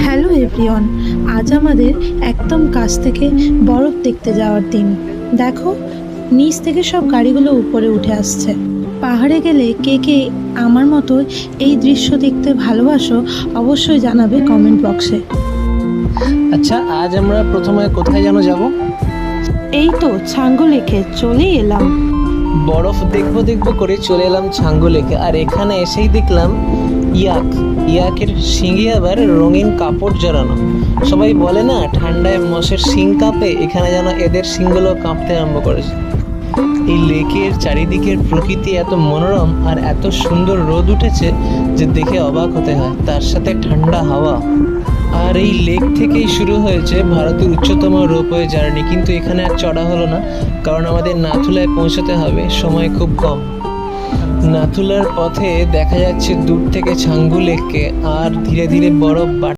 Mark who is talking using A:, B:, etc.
A: Hello everyone, আজ আমাদের একদম কাছ থেকে বরফ দেখতে যাওয়ার দিন। দেখো, নিচ থেকে সব গাড়িগুলো উপরে উঠে আসছে। পাহাড়ে গেলে কে কে আমার মতো এই দৃশ্য দেখতে ভালোবাসো অবশ্যই জানাবে কমেন্ট বক্সে।
B: আচ্ছা, আজ আমরা প্রথমে কোথায় যেন যাব?
A: এই তো ছাঙ্গু লেকে চলেই এলাম।
B: বরফ দেখবো দেখবো করে চলে এলাম ছাঙ্গু লেকে। আর এখানে এসেই দেখলাম ইয়াকের শিঙে আবার রঙিন কাপড় জড়ানো। সবাই বলে না, ঠান্ডায় মোষের শিং কাঁপে, এখানে যেন এদের শিংগুলো কাঁপতে আরম্ভ করেছে। এই লেকের চারিদিকের প্রকৃতি এত মনোরম আর এত সুন্দর রোদ উঠেছে যে দেখে অবাক হতে হয়, তার সাথে ঠান্ডা হাওয়া। আর এই লেক থেকেই শুরু হয়েছে ভারতের উচ্চতম রোপওয়ে জার্নি, কিন্তু এখানে আর চড়া হলো না, কারণ আমাদের নাথুলায় পৌঁছাতে হবে, সময় খুব কম। নাথুলার পথে দেখা যাচ্ছে দূর থেকে ছাঙ্গু লেককে, আর ধীরে ধীরে বরফ